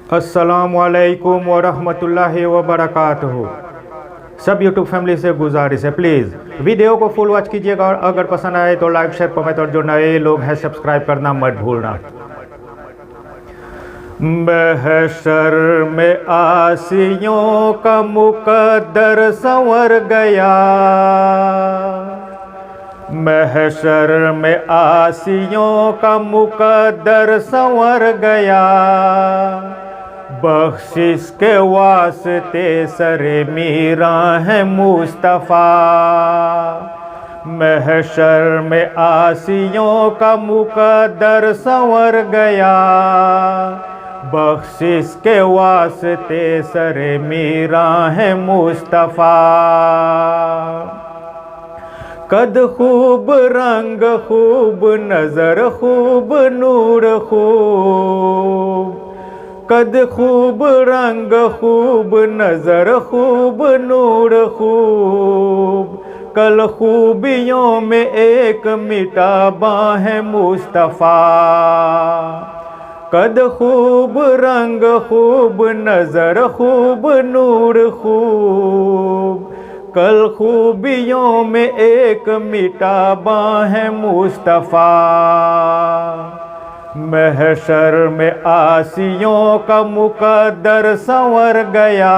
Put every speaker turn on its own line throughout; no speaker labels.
अस्सलामुअलैकुम वरहमतुल्लाहि वबरकातुहू। सब यूट्यूब फैमिली से गुजारिश है, प्लीज़ वीडियो को फुल वॉच कीजिएगा और अगर पसंद आए तो लाइक शेयर कमेंट और जो नए लोग हैं सब्सक्राइब करना मत भूलना। महशर में आसियों का मुकद्दर संवर गया, महशर में आसियों का मुकद्दर संवर गया, बख्शिश के वास्ते सरे मीरा है मुस्तफ़ा। महशर में आसियों का मुकद्दर संवर गया, बख्शिश के वास्ते सरे मीरा है मुस्तफ़ा। कद खूब रंग खूब नज़र खूब नूर खूब, कद खूब रंग खूब नज़र खूब नूर खूब, कल खूबियों में एक मिटाबा है मुस्तफ़ा। कद खूब रंग खूब नज़र खूब नूर खूब, कल खूबियों में एक मिटाबा है मुस्तफ़ा। महशर में आसियों का मुकद्दर संवर गया,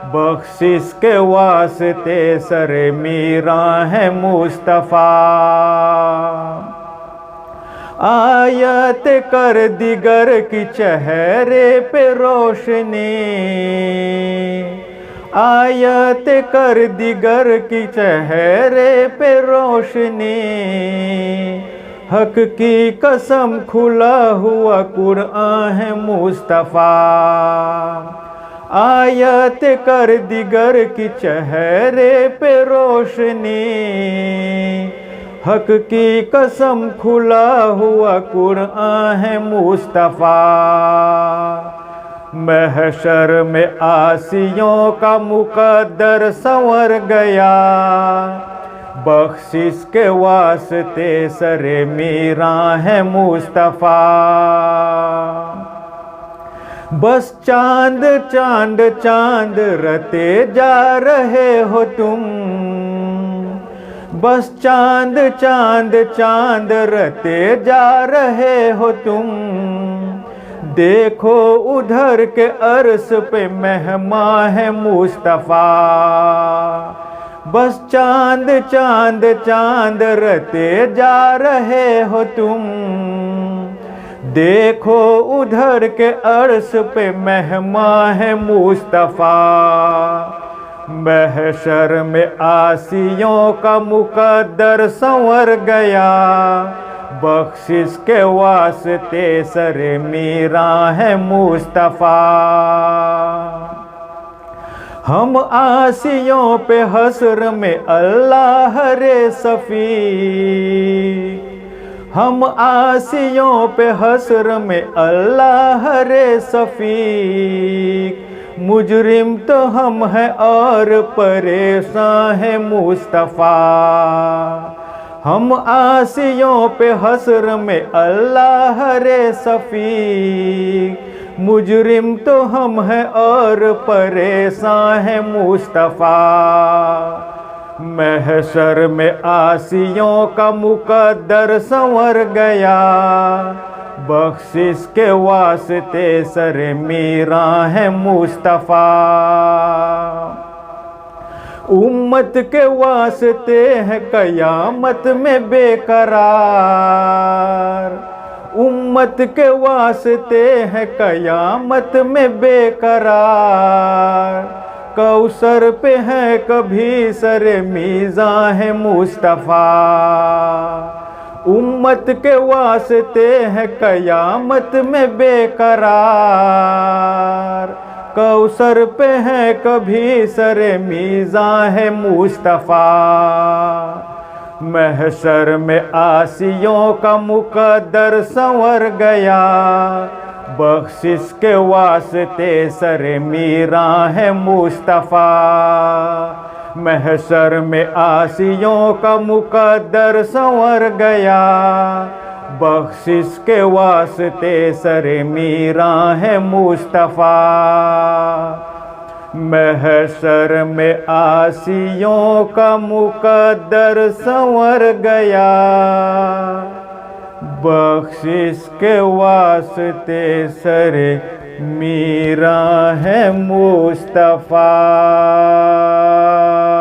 बख्शिश के वास्ते सरे मीरा है मुस्तफ़ा। आयत कर दिगर की चेहरे पे रोशनी, आयत कर दिगर की चेहरे पे रोशनी, हक की कसम खुला हुआ कुरान है मुस्तफ़ा। आयत कर दिगर की चेहरे पे रोशनी, हक की कसम खुला हुआ कुरान है मुस्तफ़ा। महशर में आसियों का मुकद्दर संवर गया, बख्शिश के वास्ते सरे मीरा है मुस्तफ़ा। बस चांद चांद चांद रते जा रहे हो तुम, बस चांद चांद चांद रते जा रहे हो तुम। देखो उधर के अर्श पे मेहमान है मुस्तफ़ा। बस चांद चांद चांद रते जा रहे हो तुम, देखो उधर के अर्श पे मेहमान है मुस्तफ़ा। महशर में आसियों का मुकद्दर संवर गया, बख्शिश के वास्ते सरे मीरा है मुस्तफ़ा। हम आसियों पे हस्र में अल्लाह रे सफ़ी, हम आसियों पे हस्र में अल्लाह रे सफ़ी। मुजरिम तो हम हैं और परेशान है मुस्तफ़ा। हम आसियों पे हस्र में अल्लाह रे सफ़ी, मुजरिम तो हम हैं और परेशान है मुस्तफ़ा। महशर में आसियों का मुकद्दर संवर गया, बख्शिश के वास्ते सरे मीरा है मुस्तफ़ा। उम्मत के वास्ते है क़यामत में बेकरार, उम्मत के वास्ते है क़यामत में बेकरार। कौसर पे है कभी सरे मीज़ान है मुस्तफ़ा। उम्मत के वास्ते है क़यामत में बेकरार, कौसर पे है कभी सरे मीज़ान है मुस्तफ़ा। महशर में आसियों का मुकद्दर संवर गया, बख्शिश के वास्ते सरे मीरा है मुस्तफ़ा। महशर में आसियों का मुकद्दर संवर गया, बख्शिश के वास्ते सरे मीरा है मुस्तफ़ा। महशर में आसियों का मुकद्दर संवर गया, बख्शिश के वास्ते सरे मीरा है मुस्तफ़ा।